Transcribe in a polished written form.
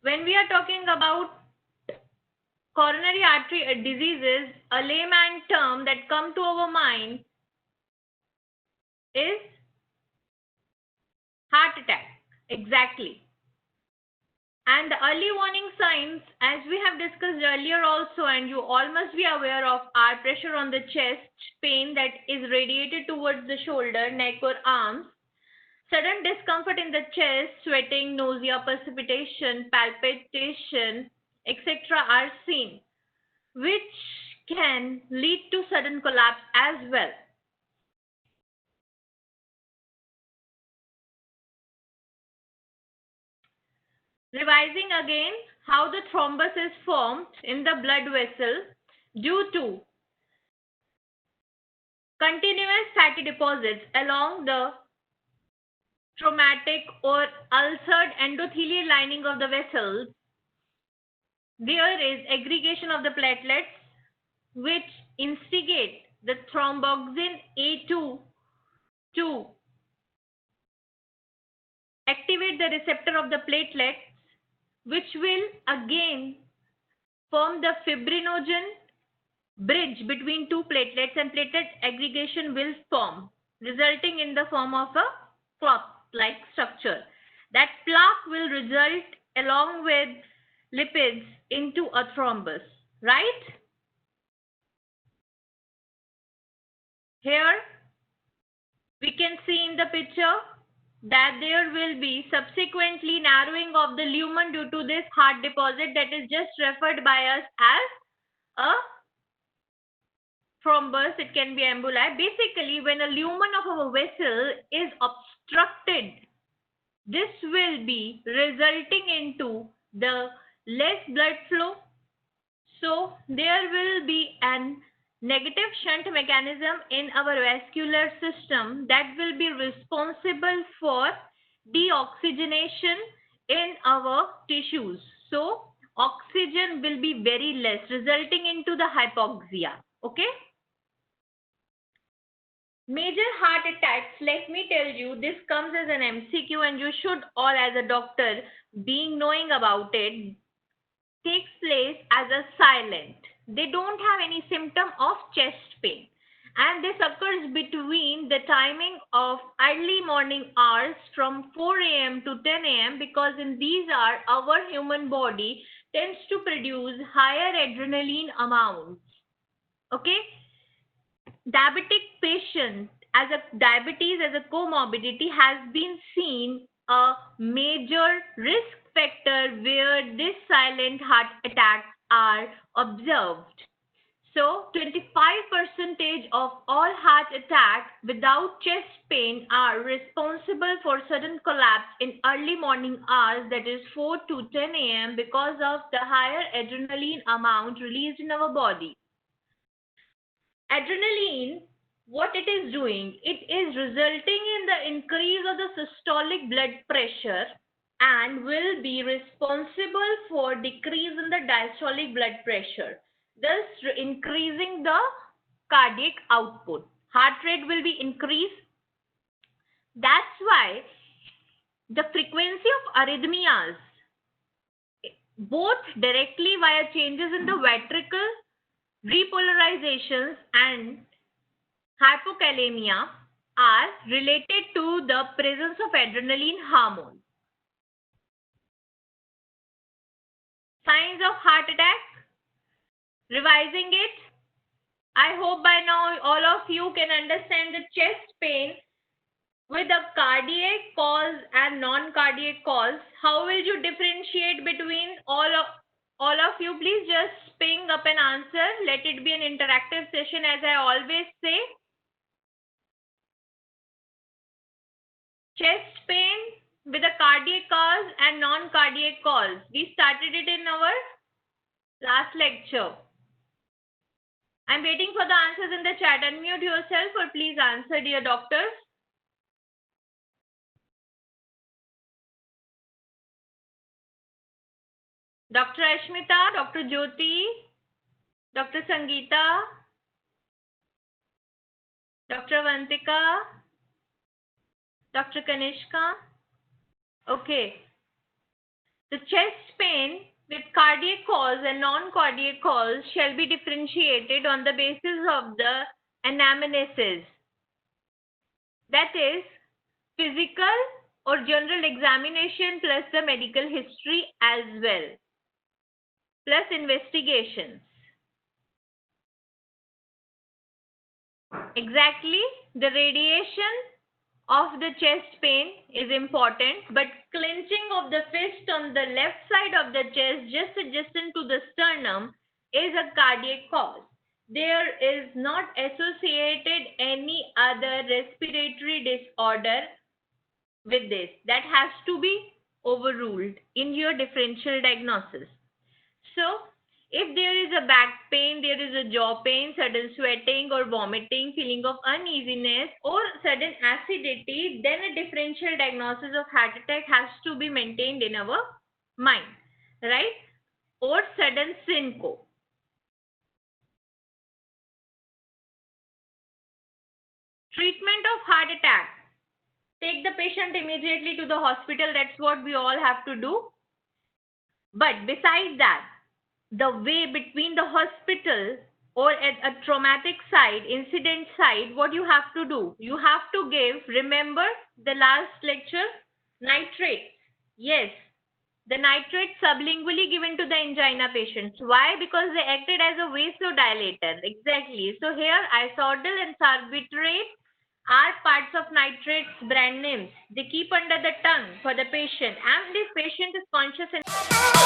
When we are talking about coronary artery diseases, a layman term that come to our mind is heart attack. Exactly. And the early warning signs, as we have discussed earlier also, and you all must be aware of, are pressure on the chest, pain that is radiated towards the shoulder, neck, or arms, sudden discomfort in the chest, sweating, nausea, precipitation, palpitation, etc. are seen, which can lead to sudden collapse as well. Revising again how the thrombus is formed in the blood vessel due to continuous fatty deposits along the traumatic or ulcered endothelial lining of the vessels. There is aggregation of the platelets which instigate the thromboxane A2 to activate the receptor of the platelets, which will again form the fibrinogen bridge between two platelets, and platelet aggregation will form, resulting in the form of a cloth-like structure. That plaque will result along with lipids into a thrombus, right? Here we can see in the picture that there will be subsequently narrowing of the lumen due to this heart deposit that is just referred by us as a thrombus. It can be emboli. Basically, when a lumen of our vessel is obstructed, this will be resulting into the less blood flow. So there will be an negative shunt mechanism in our vascular system that will be responsible for deoxygenation in our tissues. So oxygen will be very less, resulting into the hypoxia. Okay. Major heart attacks, let me tell you, this comes as an MCQ and you should all as a doctor being knowing about it, takes place as a silent. They don't have any symptom of chest pain. And this occurs between the timing of early morning hours from 4 a.m. to 10 a.m. because in these hours our human body tends to produce higher adrenaline amounts. Okay? Diabetic patient as a diabetes as a comorbidity has been seen a major risk factor where this silent heart attacks are observed. So 25% of all heart attacks without chest pain are responsible for sudden collapse in early morning hours, that is 4 to 10 a.m. because of the higher adrenaline amount released in our body. Adrenaline, what it is doing, it is resulting in the increase of the systolic blood pressure and will be responsible for decrease in the diastolic blood pressure, thus increasing the cardiac output. Heart rate will be increased. That's why the frequency of arrhythmias, both directly via changes in the ventricle repolarizations and hypokalemia, are related to the presence of adrenaline hormone. Signs of heart attack, revising it. I hope by now all of you can understand the chest pain with a cardiac cause and non-cardiac cause. How will you differentiate between all of you? Please just ping up an answer. Let it be an interactive session, as I always say. Chest pain with a cardiac cause and non-cardiac cause. We started it in our last lecture. I'm waiting for the answers in the chat. Unmute yourself or please answer, dear doctors. Dr. Ashmita, Dr. Jyoti, Dr. Sangeeta, Dr. Vantika, Dr. Kanishka. Okay. The chest pain with cardiac cause and non-cardiac cause shall be differentiated on the basis of the anamnesis. That is, physical or general examination plus the medical history as well, plus investigations. Exactly, the radiation of the chest pain is important, but clenching of the fist on the left side of the chest just adjacent to the sternum is a cardiac cause. There is not associated any other respiratory disorder with this. That has to be overruled in your differential diagnosis. So, if there is a back pain, there is a jaw pain, sudden sweating or vomiting, feeling of uneasiness or sudden acidity, then a differential diagnosis of heart attack has to be maintained in our mind, right? Or sudden syncope. Treatment of heart attack. Take the patient immediately to the hospital. That's what we all have to do. But besides that, the way between the hospital or at a traumatic site, incident site, what you have to do? You have to give, remember the last lecture, nitrate. Yes, the nitrate sublingually given to the angina patients. Why? Because they acted as a vasodilator. Exactly. So here isodal and sarbitrate are parts of nitrates brand names. They keep under the tongue for the patient, and this patient is conscious and